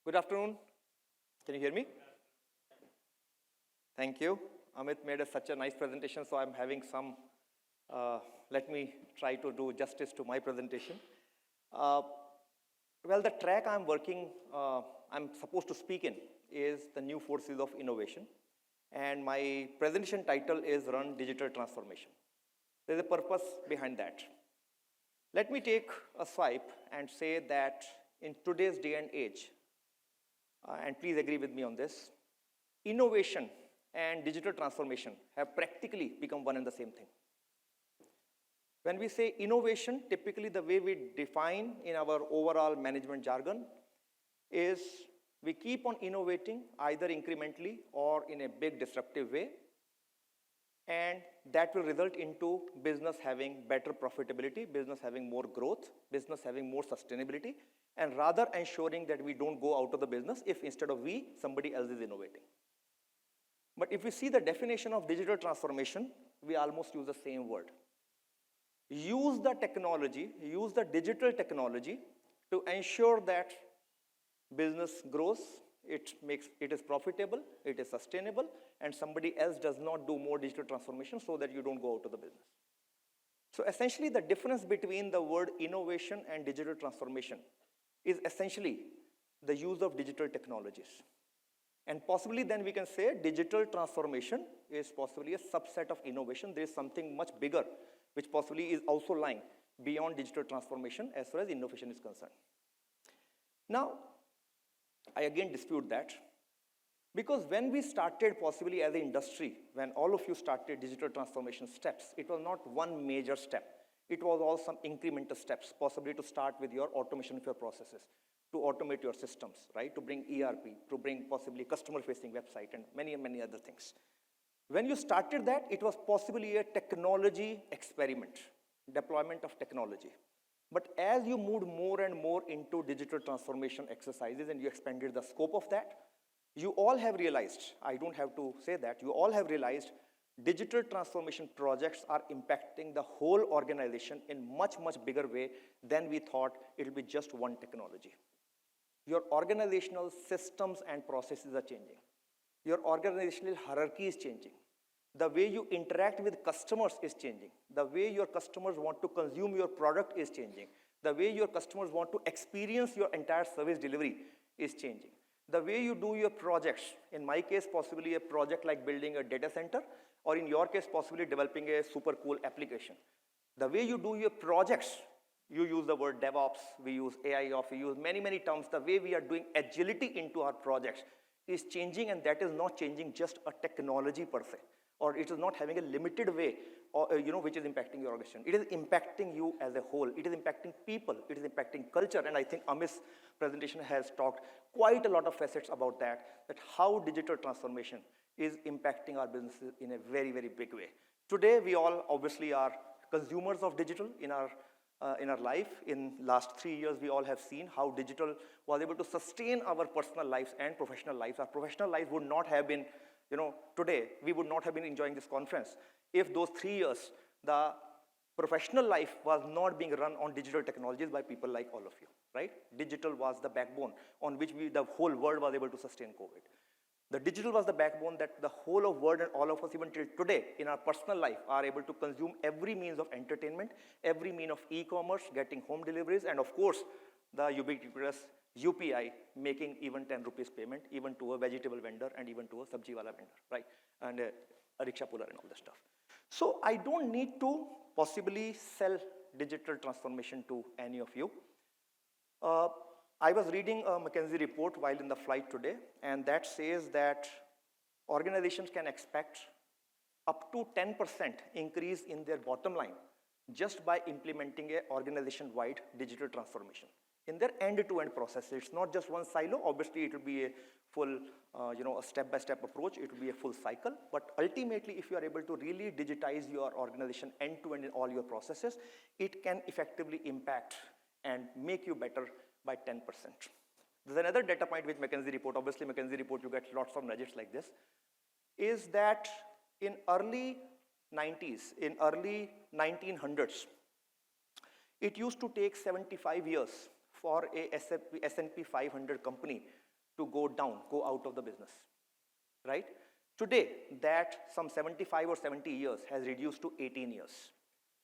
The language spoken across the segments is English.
Good afternoon. Can you hear me? Thank you. Amit made such a nice presentation, so I'm having some, let me try to do justice to my presentation. Well, the track I'm supposed to speak in is the new forces of innovation. And my presentation title is Run Digital Transformation. There's a purpose behind that. Let me take a swipe and say that in today's day and age, and please agree with me on this, innovation and digital transformation have practically become one and the same thing. When we say innovation, typically the way we define in our overall management jargon is we keep on innovating either incrementally or in a big disruptive way, and that will result into business having better profitability, business having more growth, business having more sustainability, and rather ensuring that we don't go out of the business if instead of we, somebody else is innovating. But if we see the definition of digital transformation, we almost use the same word. Use the technology, use the digital technology to ensure that business grows, it is profitable, it is sustainable, and somebody else does not do more digital transformation so that you don't go out of the business. So essentially the difference between the word innovation and digital transformation is essentially the use of digital technologies. And possibly then we can say digital transformation is possibly a subset of innovation. There is something much bigger which possibly is also lying beyond digital transformation as far as innovation is concerned. Now, I again dispute that, because when we started possibly as an industry, when all of you started digital transformation steps, it was not one major step. It was all some incremental steps, possibly to start with your automation of your processes, to automate your systems, right? To bring ERP, to bring possibly customer-facing website and many, many other things. When you started that, it was possibly a technology experiment, deployment of technology. But as you moved more and more into digital transformation exercises and you expanded the scope of that, you all have realized, I don't have to say that, you all have realized digital transformation projects are impacting the whole organization in much, much bigger way than we thought it will be just one technology. Your organizational systems and processes are changing. Your organizational hierarchy is changing. The way you interact with customers is changing. The way your customers want to consume your product is changing. The way your customers want to experience your entire service delivery is changing. The way you do your projects, in my case, possibly a project like building a data center, or in your case, possibly developing a super cool application. The way you do your projects, you use the word DevOps, we use AIOps, we use many, many terms. The way we are doing agility into our projects is changing, and that is not changing just a technology per se, or it is not having a limited way, or, which is impacting your organization. It is impacting you as a whole. It is impacting people. It is impacting culture. And I think Amit's presentation has talked quite a lot of facets about that how digital transformation is impacting our businesses in a very, very big way. Today, we all obviously are consumers of digital in our life. In last 3 years, we all have seen how digital was able to sustain our personal lives and professional lives. Our professional lives would not have been, today, we would not have been enjoying this conference if those 3 years, the professional life was not being run on digital technologies by people like all of you, right? Digital was the backbone on which the whole world was able to sustain COVID. The digital was the backbone that the whole of world and all of us even till today in our personal life are able to consume every means of entertainment, every means of e-commerce, getting home deliveries, and of course, the ubiquitous UPI, making even 10 rupees payment, even to a vegetable vendor and even to a sabji wala vendor, right? And a rickshaw puller and all that stuff. So I don't need to possibly sell digital transformation to any of you. I was reading a McKinsey report while in the flight today, and that says that organizations can expect up to 10% increase in their bottom line just by implementing an organization-wide digital transformation in their end-to-end process. It's not just one silo. Obviously, it will be a full, a step-by-step approach. It will be a full cycle. But ultimately, if you are able to really digitize your organization end-to-end in all your processes, it can effectively impact and make you better by 10%. There's another data point with McKinsey report. Obviously, McKinsey report, you get lots of nudges like this, is that in early 90s, in early 1900s, it used to take 75 years for a S&P 500 company to go down, go out of the business, right? Today, that some 75 or 70 years has reduced to 18 years,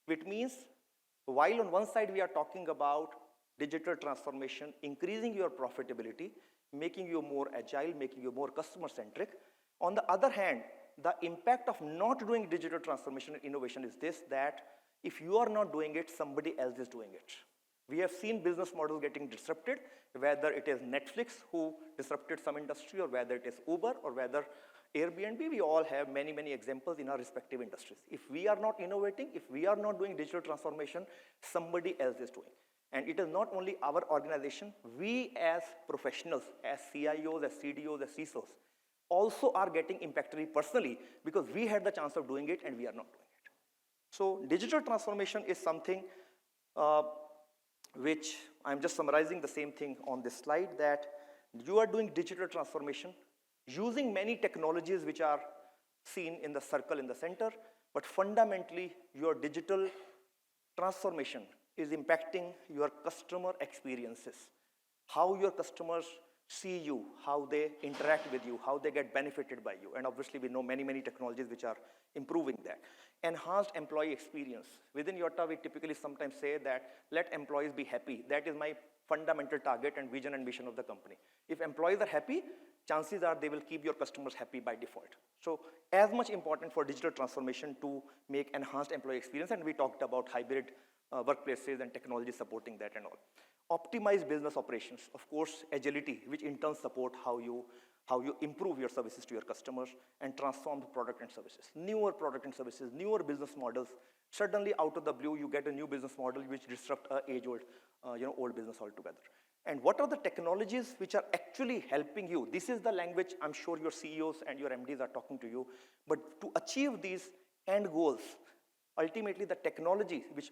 which means while on one side we are talking about digital transformation, increasing your profitability, making you more agile, making you more customer-centric. On the other hand, the impact of not doing digital transformation and innovation is this, that if you are not doing it, somebody else is doing it. We have seen business models getting disrupted, whether it is Netflix who disrupted some industry, or whether it is Uber, or whether Airbnb. We all have many, many examples in our respective industries. If we are not innovating, if we are not doing digital transformation, somebody else is doing. And it is not only our organization, we as professionals, as CIOs, as CDOs, as CISOs, also are getting impacted personally because we had the chance of doing it and we are not doing it. So digital transformation is something which I'm just summarizing the same thing on this slide, that you are doing digital transformation using many technologies which are seen in the circle in the center, but fundamentally your digital transformation is impacting your customer experiences, how your customers see you, how they interact with you, how they get benefited by you. And obviously we know many, many technologies which are improving that. Enhanced employee experience. Within Yotta, we typically sometimes say that let employees be happy. That is my fundamental target and vision and mission of the company. If employees are happy, chances are they will keep your customers happy by default. So as much important for digital transformation to make enhanced employee experience, and we talked about hybrid workplaces and technology supporting that and all. Optimize business operations, of course, agility, which in turn support how you improve your services to your customers and transform the product and services. Newer product and services, newer business models. Suddenly out of the blue, you get a new business model which disrupt age-old, old business altogether. And what are the technologies which are actually helping you? This is the language I'm sure your CEOs and your MDs are talking to you. But to achieve these end goals, ultimately the technology which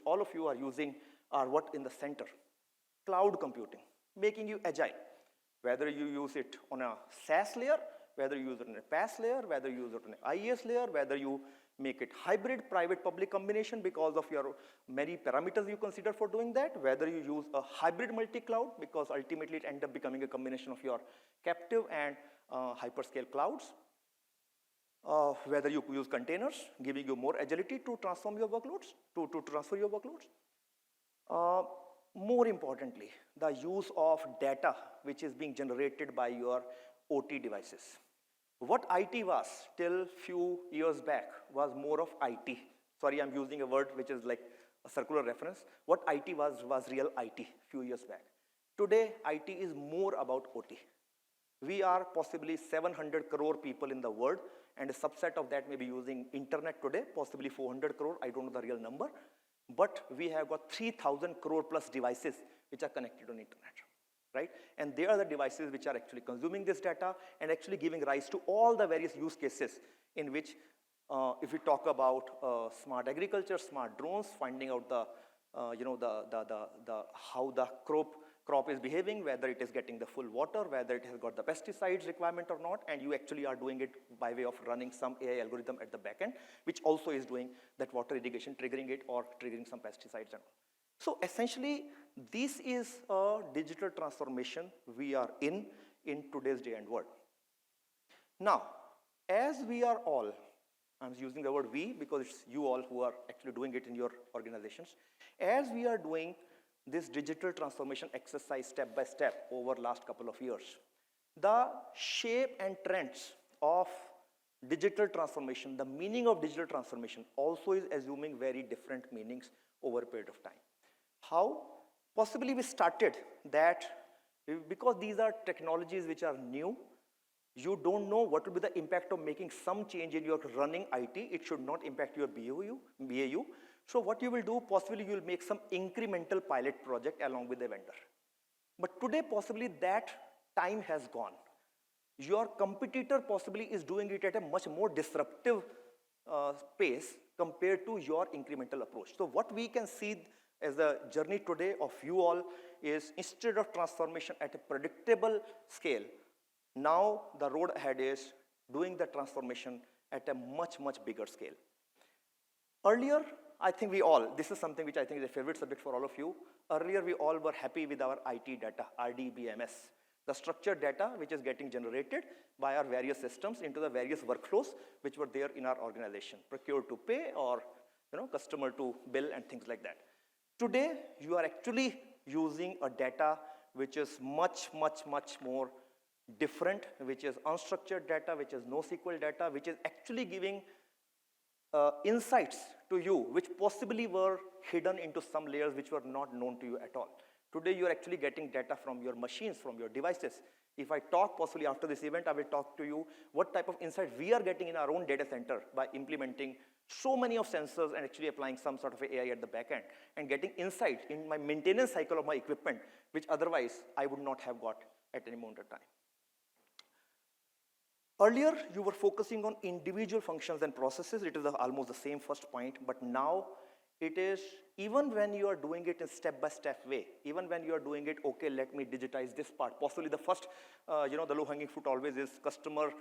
all of you are using are what in the center. Cloud computing, making you agile. Whether you use it on a SaaS layer, whether you use it on a PaaS layer, whether you use it on an IaaS layer, whether you make it hybrid, private-public combination because of your many parameters you consider for doing that, whether you use a hybrid multi-cloud because ultimately it ends up becoming a combination of your captive and hyperscale clouds, whether you use containers, giving you more agility to transform your workloads, to transfer your workloads. More importantly, the use of data which is being generated by your OT devices. What IT was till few years back was more of IT. Sorry, I'm using a word which is like a circular reference. What IT was real IT few years back. Today, IT is more about OT. We are possibly 700 crore people in the world, and a subset of that may be using internet today, possibly 400 crore, I don't know the real number. But we have got 3,000 crore plus devices which are connected on internet, right? And they are the devices which are actually consuming this data and actually giving rise to all the various use cases in which, if we talk about smart agriculture, smart drones, finding out the, how the crop is behaving, whether it is getting the full water, whether it has got the pesticides requirement or not, and you actually are doing it by way of running some AI algorithm at the back end, which also is doing that water irrigation, triggering it or triggering some pesticides and all. So essentially, this is a digital transformation we are in today's day and world. Now, as we are all, I'm using the word we because it's you all who are actually doing it in your organizations, as we are doing this digital transformation exercise step by step over last couple of years, the shape and trends of digital transformation, the meaning of digital transformation also is assuming very different meanings over a period of time. How? Possibly we started that because these are technologies which are new, you don't know what will be the impact of making some change in your running IT. It should not impact your BAU. So what you will do, possibly you will make some incremental pilot project along with the vendor. But today, possibly that time has gone. Your competitor possibly is doing it at a much more disruptive pace compared to your incremental approach. So what we can see as a journey today of you all is, instead of transformation at a predictable scale, now the road ahead is doing the transformation at a much, much bigger scale. Earlier, I think we all, this is something which I think is a favorite subject for all of you. Earlier, we all were happy with our IT data, RDBMS. The structured data which is getting generated by our various systems into the various workflows which were there in our organization, procure to pay or customer to bill and things like that. Today, you are actually using a data which is much, much, much more different, which is unstructured data, which is NoSQL data, which is actually giving insights to you, which possibly were hidden into some layers which were not known to you at all. Today, you are actually getting data from your machines, from your devices. If I talk, possibly after this event, I will talk to you what type of insight we are getting in our own data center by implementing so many of sensors and actually applying some sort of AI at the back end and getting insight in my maintenance cycle of my equipment, which otherwise I would not have got at any moment of time. Earlier, you were focusing on individual functions and processes. It is almost the same first point, but now it is, even when you are doing it in step-by-step way, even when you are doing it, okay, let me digitize this part. Possibly the first, the low-hanging fruit always is customer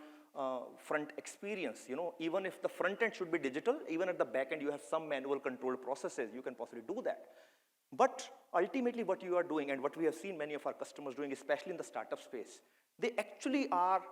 front experience. Even if the front end should be digital, even at the back end you have some manual controlled processes, you can possibly do that. But ultimately what you are doing, and what we have seen many of our customers doing, especially in the startup space, they actually are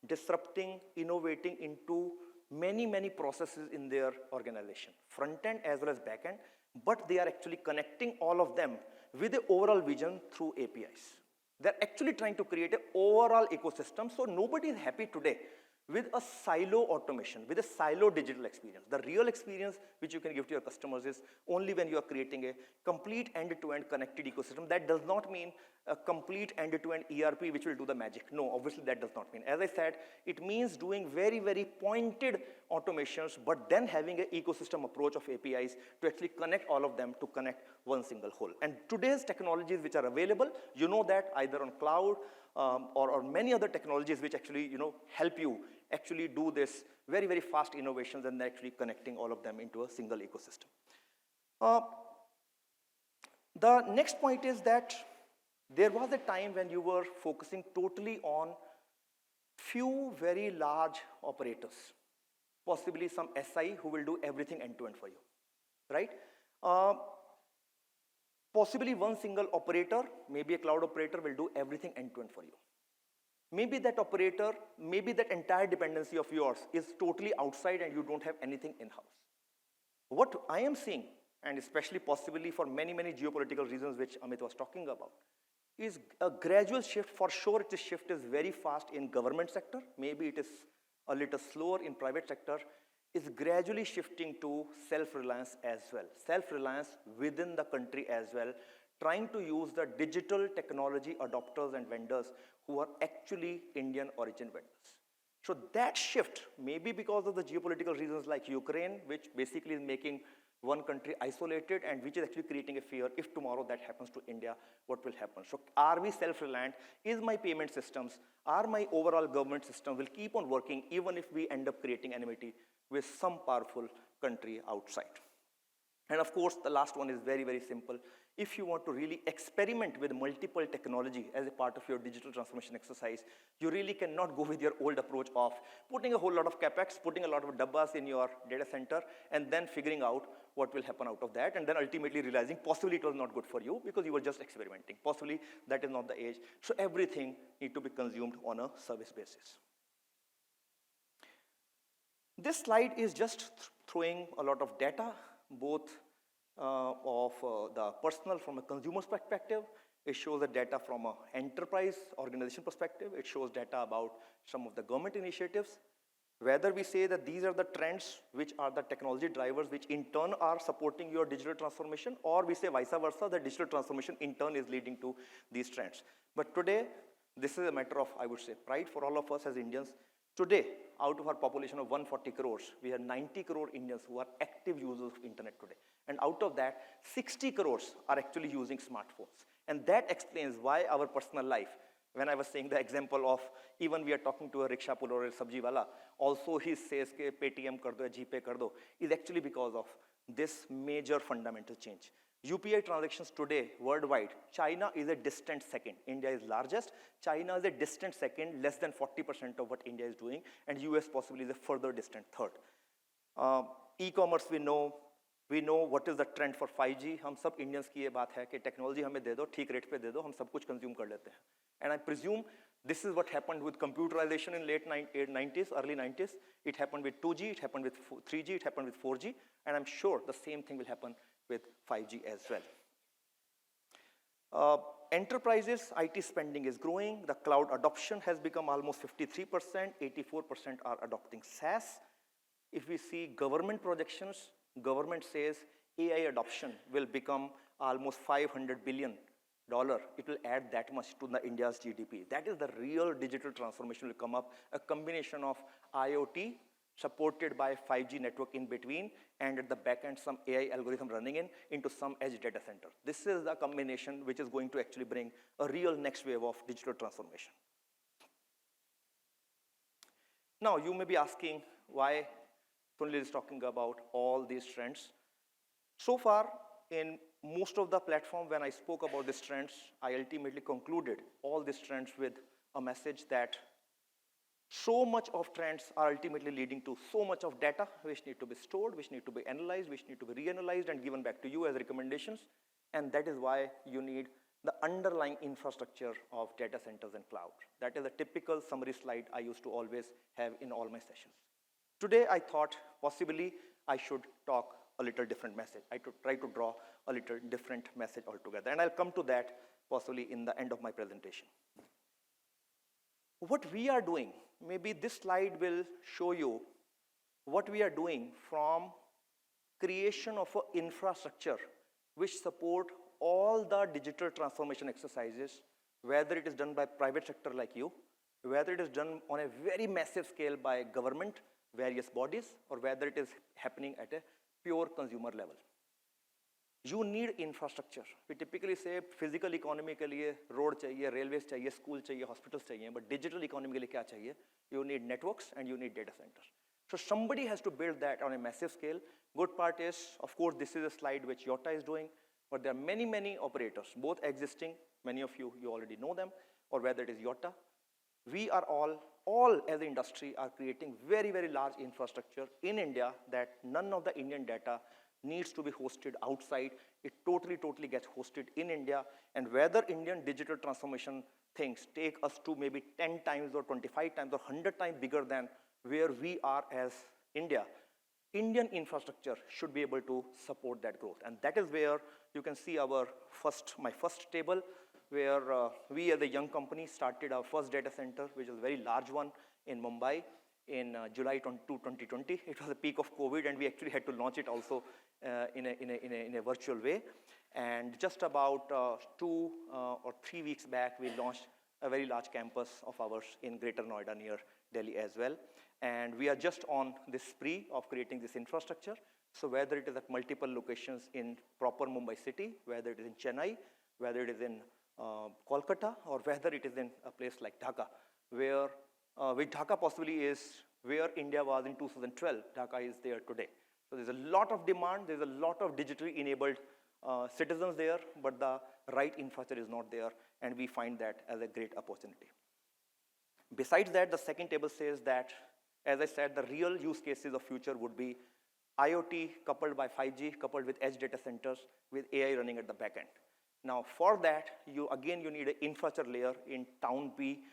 disrupting, innovating into many, many processes in their organization, front end as well as back end, but they are actually connecting all of them with the overall vision through APIs. They're actually trying to create an overall ecosystem, so nobody is happy today with a silo automation, with a silo digital experience. The real experience which you can give to your customers is only when you are creating a complete end-to-end connected ecosystem. That does not mean a complete end-to-end ERP which will do the magic. No, obviously that does not mean. As I said, it means doing very, very pointed automations, but then having an ecosystem approach of APIs to actually connect all of them to connect one single whole. And today's technologies which are available, you know that either on cloud or many other technologies which actually help you actually do this very, very fast innovations and actually connecting all of them into a single ecosystem. The next point is that there was a time when you were focusing totally on few very large operators, possibly some SI who will do everything end-to-end for you, right? Possibly one single operator, maybe a cloud operator, will do everything end-to-end for you. Maybe that operator, maybe that entire dependency of yours is totally outside and you don't have anything in-house. What I am seeing, and especially possibly for many, many geopolitical reasons which Amit was talking about, is a gradual shift. For sure, this shift is very fast in government sector. Maybe it is a little slower in private sector. Is gradually shifting to self-reliance as well. Self-reliance within the country as well, trying to use the digital technology adopters and vendors who are actually Indian origin vendors. So that shift, maybe because of the geopolitical reasons like Ukraine, which basically is making one country isolated and which is actually creating a fear, if tomorrow that happens to India, what will happen? So are we self-reliant? Is my payment systems, are my overall government system will keep on working even if we end up creating enmity with some powerful country outside? And of course, the last one is very, very simple. If you want to really experiment with multiple technology as a part of your digital transformation exercise, you really cannot go with your old approach of putting a whole lot of capex, putting a lot of dabbas in your data center, and then figuring out what will happen out of that, and then ultimately realizing possibly it was not good for you because you were just experimenting. Possibly that is not the age. So everything needs to be consumed on a service basis. This slide is just throwing a lot of data, both of the personal from a consumer's perspective. It shows the data from an enterprise organization perspective. It shows data about some of the government initiatives. Whether we say that these are the trends, which are the technology drivers, which in turn are supporting your digital transformation, or we say vice versa, that digital transformation in turn is leading to these trends. But today, this is a matter of, I would say, pride for all of us as Indians. Today, out of our population of 140 crores, we have 90 crore Indians who are active users of internet today. And out of that, 60 crores are actually using smartphones. And that explains why our personal life, when I was saying the example of even we are talking to a rickshaw puller or a sabji wala, also he says ke Paytm kar do, GPay kar do, is actually because of this major fundamental change. UPI transactions today worldwide, China is a distant second. India is largest. China is a distant second, less than 40% of what India is doing, and US possibly is a further distant third. E-commerce we know, We know what is the trend for 5G. हम सब Indians की ये बात है कि technology हमें दे दो, ठीक rate पे दे दो, हम सब कुछ consume कर लेते हैं. And I presume this is what happened with computerization in late 90s, early 90s. It happened with 2G, it happened with 3G, it happened with 4G, and I'm sure the same thing will happen with 5G as well. Enterprises IT spending is growing. The cloud adoption has become almost 53%. 84% are adopting SaaS. If we see government projections, government says AI adoption will become almost $500 billion. It will add that much to the India's GDP. That is the real digital transformation will come up, a combination of IoT supported by 5G network in between, and at the back end some AI algorithm running into some edge data center. This is the combination which is going to actually bring a real next wave of digital transformation. Now you may be asking why Sunil is talking about all these trends. So far, in most of the platform, when I spoke about these trends, I ultimately concluded all these trends with a message that so much of trends are ultimately leading to so much of data which need to be stored, which need to be analyzed, which need to be reanalyzed and given back to you as recommendations. And that is why you need the underlying infrastructure of data centers and cloud. That is a typical summary slide I used to always have in all my sessions. Today, I thought possibly I should talk a little different message. I should try to draw a little different message altogether. And I'll come to that possibly in the end of my presentation. What we are doing, maybe this slide will show you what we are doing from creation of an infrastructure which support all the digital transformation exercises, whether it is done by private sector like you, whether it is done on a very massive scale by government, various bodies, or whether it is happening at a pure consumer level. You need infrastructure. We typically say physical economy के लिए road चाहिए, railways चाहिए, school चाहिए, hospitals चाहिए, but digital economy के लिए क्या चाहिए? You need networks and you need data centers. So somebody has to build that on a massive scale. Good part is, of course, this is a slide which Yotta is doing, but there are many, many operators, both existing, many of you already know them, or whether it is Yotta. We are all as an industry are creating very, very large infrastructure in India that none of the Indian data needs to be hosted outside. It totally gets hosted in India. And whether Indian digital transformation things take us to maybe 10 times or 25 times or 100 times bigger than where we are as India, Indian infrastructure should be able to support that growth. And that is where you can see my first table, where we as a young company started our first data center, which is a very large one in Mumbai in July 2020. It was the peak of COVID, and we actually had to launch it also in a virtual way. And just about 2 or 3 weeks back, we launched a very large campus of ours in Greater Noida near Delhi as well. And we are just on this spree of creating this infrastructure. So whether it is at multiple locations in proper Mumbai city, whether it is in Chennai, whether it is in Kolkata, or whether it is in a place like Dhaka, where which Dhaka possibly is where India was in 2012, Dhaka is there today. So there's a lot of demand, there's a lot of digitally enabled citizens there, but the right infrastructure is not there, and we find that as a great opportunity. Besides that, the second table says that, as I said, the real use cases of future would be IoT coupled by 5G, coupled with edge data centers, with AI running at the back end. Now, for that, you need an infrastructure layer in town B,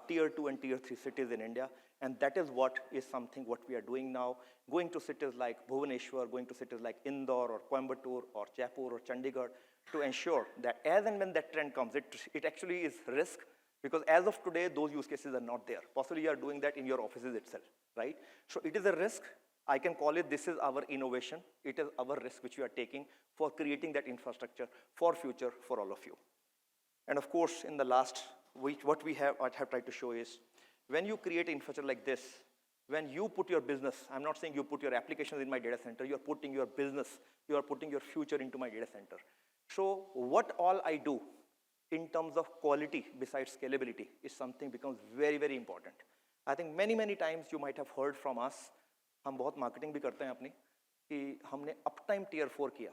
tier 2 and tier 3 cities in India, and that is what we are doing now, going to cities like Bhubaneswar, going to cities like Indore or Coimbatore or Jaipur or Chandigarh to ensure that as and when that trend comes, it actually is risk, because as of today, those use cases are not there. Possibly you are doing that in your offices itself, right? So it is a risk. I can call it, this is our innovation. It is our risk which we are taking for creating that infrastructure for future for all of you. And of course, in the last week, what I have tried to show is, when you create infrastructure like this, when you put your business, I'm not saying you put your applications in my data center, you're putting your business, you are putting your future into my data center. So what all I do in terms of quality besides scalability is something becomes very, very important. I think many times you might have heard from us, हम बहुत marketing भी करते हैं अपनी, कि हमने uptime tier 4 किया.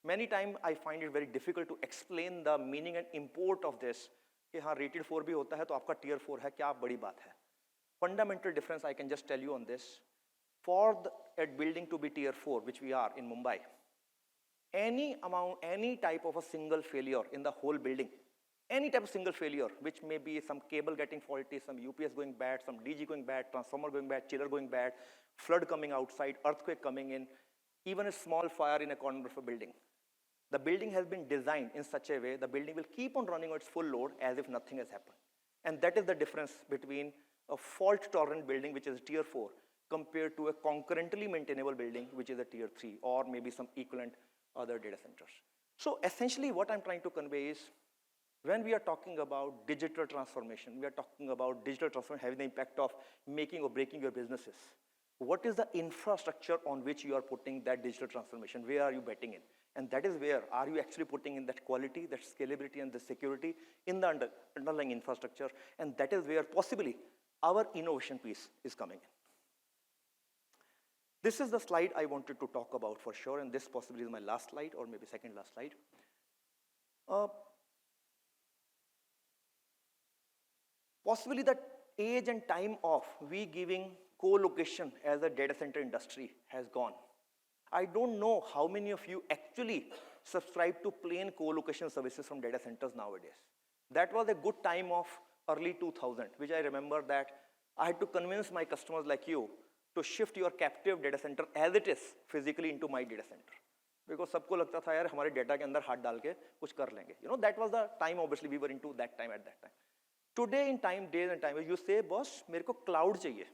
Many times I find it very difficult to explain the meaning and import of this, कि हाँ rated 4 भी होता है तो आपका tier 4 है, क्या बड़ी बात है. Fundamental difference I can just tell you on this. For at building to be tier 4, which we are in Mumbai, any type of a single failure in the whole building, any type of single failure, which may be some cable getting faulty, some UPS going bad, some DG going bad, transformer going bad, chiller going bad, flood coming outside, earthquake coming in, even a small fire in a corner of a building. The building has been designed in such a way the building will keep on running on its full load as if nothing has happened. And that is the difference between a fault-tolerant building, which is tier 4, compared to a concurrently maintainable building, which is a tier 3, or maybe some equivalent other data centers. So essentially what I'm trying to convey is, when we are talking about digital transformation, we are talking about digital transformation having the impact of making or breaking your businesses. What is the infrastructure on which you are putting that digital transformation? Where are you betting in? And that is where are you actually putting in that quality, that scalability, and the security in the underlying infrastructure? And that is where possibly our innovation piece is coming in. This is the slide I wanted to talk about for sure, and this possibly is my last slide, or maybe second last slide. Possibly the age and time of we giving co-location as a data center industry has gone. I don't know how many of you actually subscribe to plain co-location services from data centers nowadays. That was a good time of early 2000, which I remember that I had to convince my customers like you to shift your captive data center as it is physically into my data center. Because सबको लगता था यार हमारे data के अंदर हाथ डाल के कुछ कर लेंगे. You know, that was the time obviously we were into that time at that time. Today in days and time, you say, boss, मेरे को cloud चाहिए.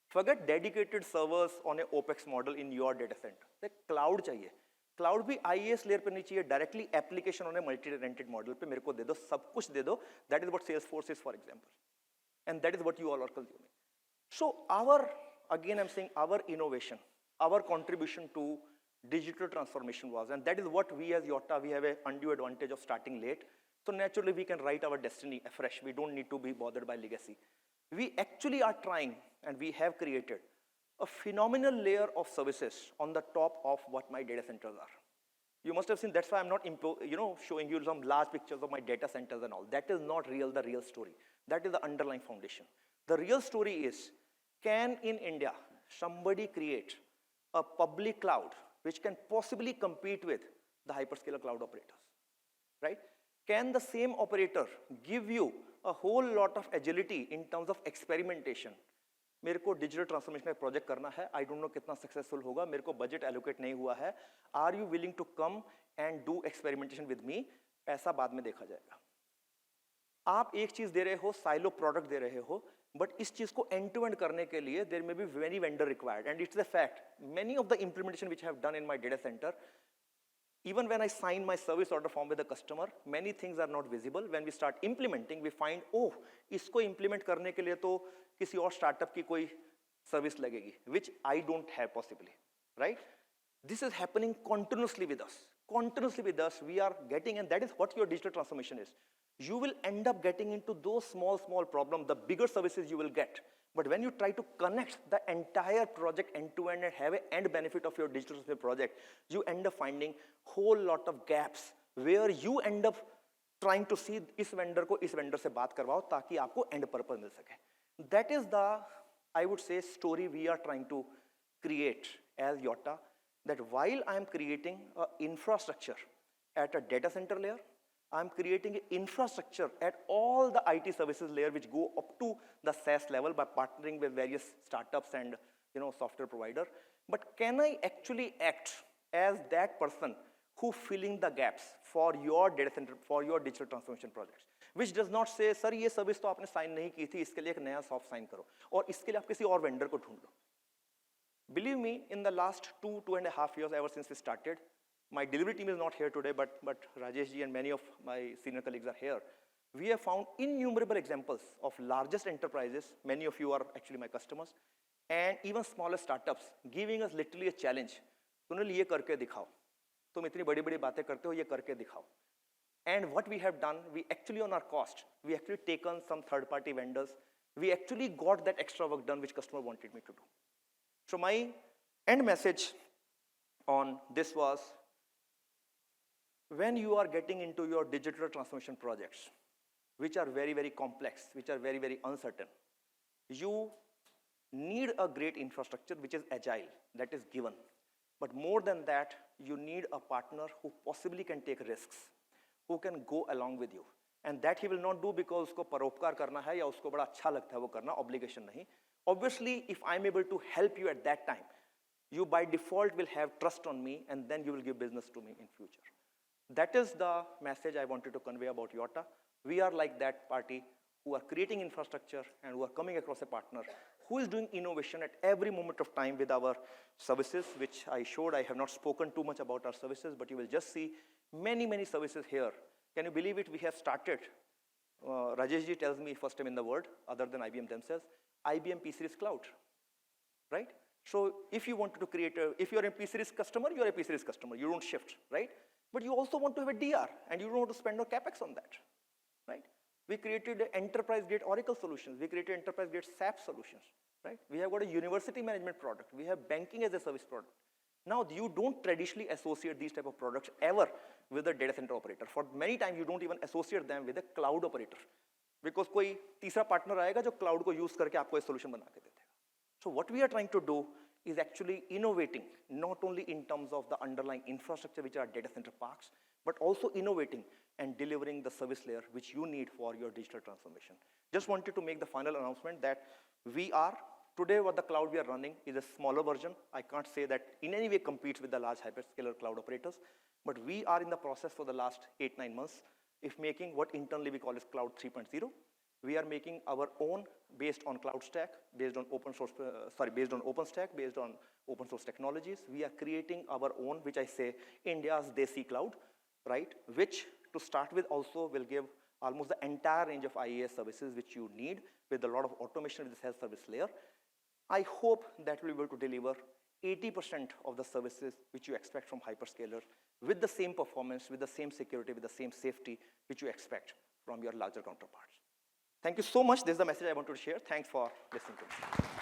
Forget dedicated servers on a OpEx model in your data center. The cloud चाहिए. Cloud भी IaaS layer पे नहीं चाहिए. Directly application on a multi-rented model पे मेरे को दे दो, सब कुछ दे दो. That is what Salesforce is, for example. And that is what you all are consuming. So again I'm saying our innovation, our contribution to digital transformation was, and that is what we as Yotta, we have an undue advantage of starting late. So naturally we can write our destiny afresh. We don't need to be bothered by legacy. We actually are trying, and we have created a phenomenal layer of services on the top of what my data centers are. You must have seen, that's why I'm not showing you some large pictures of my data centers and all. That is not the real story. That is the underlying foundation. The real story is, can in India somebody create a public cloud which can possibly compete with the hyperscaler cloud operators, right? Can the same operator give you a whole lot of agility in terms of experimentation? मेरे को digital transformation का project करना है. I don't know कितना successful होगा. मेरे को budget allocate नहीं हुआ है. Are you willing to come and do experimentation with me? पैसा बाद में देखा जाएगा. आप एक चीज दे रहे हो, silo product दे रहे हो, but इस चीज को end to end करने के लिए there may be many vendor required, and it's a fact. Many of the implementation which I have done in my data center, even when I sign my service order form with the customer, many things are not visible. When we start implementing, we find, oh, इसको implement करने के लिए तो किसी और startup की कोई service लगेगी, which I don't have possibly, right? This is happening continuously with us. Continuously with us, we are getting, and that is what your digital transformation is. You will end up getting into those small problems, the bigger services you will get. But when you try to connect the entire project end to end and have an end benefit of your digital transformation project, you end up finding whole lot of gaps where you end up trying to see इस vendor को इस vendor से बात करवाओ ताकि आपको end purpose मिल सके. That is the, I would say, story we are trying to create as Yotta, that while I am creating an infrastructure at a data center layer, I'm creating an infrastructure at all the IT services layer which go up to the SaaS level by partnering with various startups and software provider. But can I actually act as that person who filling the gaps for your data center, for your digital transformation projects? Which does not say, sir, ये service तो आपने sign नहीं की थी, इसके लिए एक नया soft sign करो, और इसके लिए आप किसी और vendor को ढूंढ लो. Believe me, in the last 2.5 years, ever since we started, my delivery team is not here today, but Rajesh ji and many of my senior colleagues are here. We have found innumerable examples of largest enterprises, many of you are actually my customers, and even smaller startups giving us literally a challenge. Sunil, ये करके दिखाओ. तुम इतनी बड़ी-बड़ी बातें करते हो, ये करके दिखाओ. And what we have done, we actually on our cost, we actually taken some third-party vendors. We actually got that extra work done which customer wanted me to do. So my end message on this was, when you are getting into your digital transformation projects, which are very complex, which are very uncertain, you need a great infrastructure which is agile, that is given. But more than that, you need a partner who possibly can take risks, who can go along with you. And that he will not do because usko paropkar karna hai ya usko bada acha lagta hai wo karna, obligation nahi. Obviously, if I'm able to help you at that time, you by default will have trust on me, and then you will give business to me in future. That is the message I wanted to convey about Yotta. We are like that party who are creating infrastructure and who are coming across a partner who is doing innovation at every moment of time with our services, which I showed. I have not spoken too much about our services, but you will just see many, many services here. Can you believe it? We have started, Rajeshji tells me first time in the world, other than IBM themselves, IBM P-Series Cloud, right? So if you wanted to create if you're a P-Series customer, you're a P-Series customer, you don't shift, right? But you also want to have a DR, and you don't want to spend no capex on that, right? We created enterprise-grade Oracle solutions. We created enterprise-grade SAP solutions, right? We have got a university management product. We have banking as a service product. Now, you don't traditionally associate these type of products ever with a data center operator. For many times, you don't even associate them with a cloud operator, because कोई तीसरा partner आएगा जो cloud को use करके आपको एक solution बना के देगा. So what we are trying to do is actually innovating, not only in terms of the underlying infrastructure, which are data center parks, but also innovating and delivering the service layer which you need for your digital transformation. Just wanted to make the final announcement that we are, today what the cloud we are running is a smaller version. I can't say that in any way competes with the large hyperscaler cloud operators, but we are in the process for the last 8-9 months if making what internally we call as Cloud 3.0. We are making our own based on cloud stack, based on open source, based on OpenStack, based on open source technologies. We are creating our own, which I say India's Desi cloud, right? Which to start with also will give almost the entire range of IaaS services which you need with a lot of automation with the self-service layer. I hope that we'll be able to deliver 80% of the services which you expect from hyperscalers with the same performance, with the same security, with the same safety which you expect from your larger counterparts. Thank you so much. This is the message I wanted to share. Thanks for listening to me.